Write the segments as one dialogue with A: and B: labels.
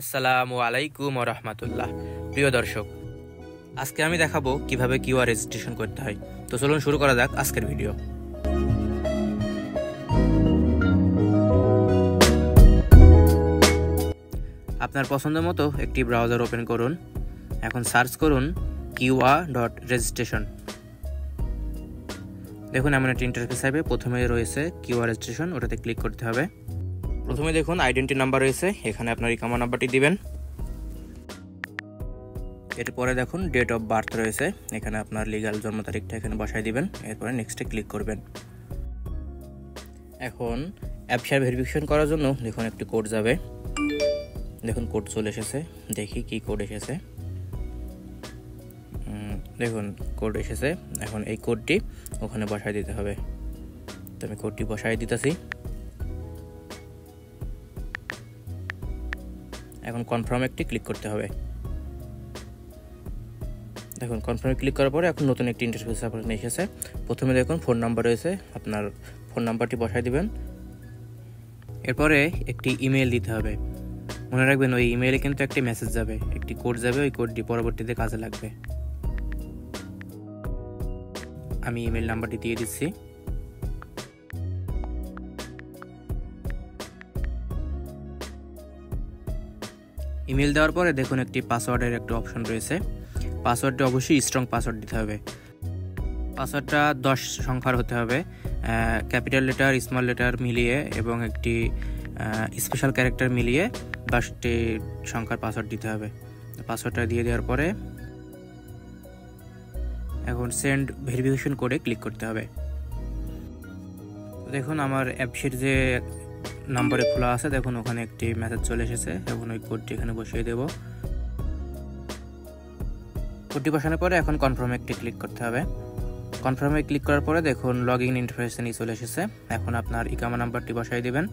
A: আসসালামু আলাইকুম ওয়া রাহমাতুল্লাহ। প্রিয় দর্শক, আজকে আমি দেখাবো কিভাবে কিউআর রেজিস্ট্রেশন করতে হয়। তো চলুন শুরু করা যাক আজকের ভিডিও। আপনার পছন্দ মতো একটি ব্রাউজার ওপেন করুন। এখন সার্চ করুন QR.registration। দেখুন এমন একটি ইন্টারফেস আসবে। প্রথমে রয়েছে কিউআর রেজিস্ট্রেশন, ওটাতে ক্লিক করতে হবে। প্রথমে দেখুন আইডেন্টি নাম্বার রয়েছে, এখানে আপনার ইকামা নাম্বারটি দিবেন। এরপরে দেখুন ডেট অফ বার্থ রয়েছে, এখানে আপনার লিগ্যাল জন্ম তারিখটা এখানে বসায় দিবেন। এরপরে নেক্সটে ক্লিক করবেন। এখন অ্যাপ শেয়ার ভেরিফিকেশন করার জন্য দেখুন একটি কোড যাবে। দেখুন কোড চলে এসেছে, দেখি কি কোড এসেছে। দেখুন কোড এসেছে। এখন এই কোডটি ওখানে বসায় দিতে হবে। তো আমি কোডটি বসায় দিতেছি। এখন কনফার্ম একটি ক্লিক করতে হবে। দেখুন কনফার্মে ক্লিক করার পরে এখন নতুন একটি ইন্টারফেস আপনার এসেছে। প্রথমে দেখুন ফোন নাম্বার রয়েছে, আপনার ফোন নাম্বারটি বসায় দিবেন। এরপরে একটি ইমেল দিতে হবে। মনে রাখবেন ওই ইমেইলে কিন্তু একটি মেসেজ যাবে, একটি কোড যাবে, ওই কোডটি পরবর্তীতে কাজে লাগবে। আমি ইমেল নাম্বারটি দিয়ে দিচ্ছি। ইমেল দেওয়ার পরে দেখুন একটি পাসওয়ার্ডের একটা অপশন রয়েছে। পাসওয়ার্ডটি অবশ্যই স্ট্রং পাসওয়ার্ড দিতে হবে। পাসওয়ার্ডটা 10 সংখ্যার হতে হবে, ক্যাপিটাল লেটার স্মল লেটার মিলিয়ে এবং একটি স্পেশাল ক্যারেক্টার মিলিয়ে 10টি সংখ্যার পাসওয়ার্ড দিতে হবে। পাসওয়ার্ডটা দিয়ে দেওয়ার পরে এখন সেন্ড ভেরিফিকেশন কোডে ক্লিক করতে হবে। দেখুন আমার অ্যাপসের যে নাম্বারে খোলা আছে, দেখুন ওখানে একটি মেসেজ চলে এসেছে। এখন ওই কোডটি এখানে বসিয়ে দেব। কোডটি বসানোর পরে এখন কনফার্মে একটি ক্লিক করতে হবে। কনফার্মে ক্লিক করার পরে দেখুন লগ ইন ইন্টারফেসে নিয়ে চলে এসেছে। এখন আপনার ইকামা নাম্বারটি বসাই দিবেন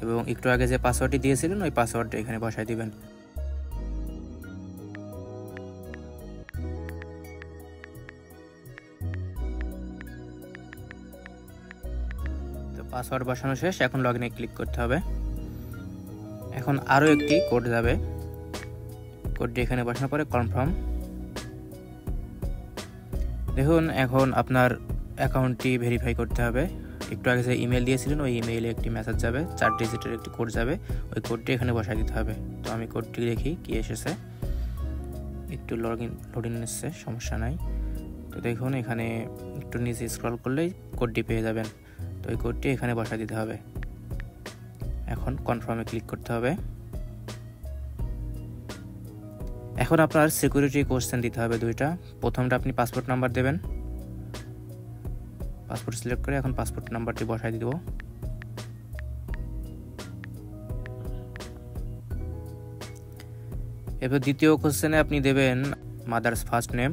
A: এবং একটু আগে যে পাসওয়ার্ডটি দিয়েছিলেন ওই পাসওয়ার্ডটা এখানে বসাই দিবেন। তো পাসওয়ার্ড বসানো শেষ, এখন লগ ইনে ক্লিক করতে হবে। এখন আরও একটি কোড যাবে, কোডটি এখানে বসানোর পরে কনফার্ম। দেখুন এখন আপনার অ্যাকাউন্টটি ভেরিফাই করতে হবে। একটু আগে যে ইমেল দিয়েছিলেন ওই ইমেইলে একটি মেসেজ যাবে, 4 ডিজিটের একটি কোড যাবে, ওই কোডটি এখানে বসাই দিতে হবে। তো আমি কোডটি দেখি কি এসেছে। একটু লোডিং এসেছে, সমস্যা নাই। তো দেখুন এখানে একটু নিচে স্ক্রল করলেই কোডটি পেয়ে যাবেন। তো ওই কোডটি এখানে বসাই দিতে হবে। এখন কনফার্মে ক্লিক করতে হবে। এখন আপনার সিকিউরিটি কোশ্চেন দিতে হবে দুইটা। প্রথমটা আপনি পাসপোর্ট নাম্বার দেবেন। পাসপোর্ট সিলেক্ট করে এখন পাসপোর্ট নাম্বারটি বসাই দিব। এবার দ্বিতীয় কোশ্চেনে আপনি দেবেন মাদার্স ফার্স্ট নেম।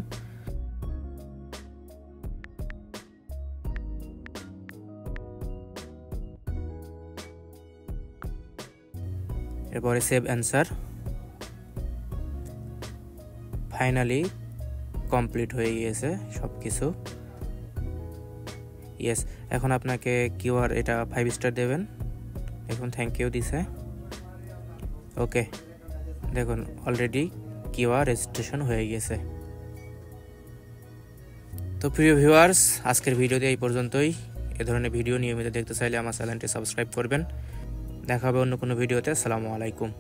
A: এরপরে সেভ অ্যান্সার। ফাইনালি কমপ্লিট হয়ে গিয়েছে সব কিছু। ইয়েস, এখন আপনাকে কিউআর এটা 5 স্টার দেবেন। এখন থ্যাংক ইউ দিছে। ওকে, দেখুন অলরেডি কিউআর রেজিস্ট্রেশন হয়ে গেছে। তো প্রিয় ভিউয়ার্স, আজকের ভিডিওতে এই পর্যন্তই। এ ধরনের ভিডিও নিয়মিত দেখতে চাইলে আমার চ্যানেলটি সাবস্ক্রাইব করবেন। দেখা হবে অন্য কোনো ভিডিওতে। আসসালামু আলাইকুম।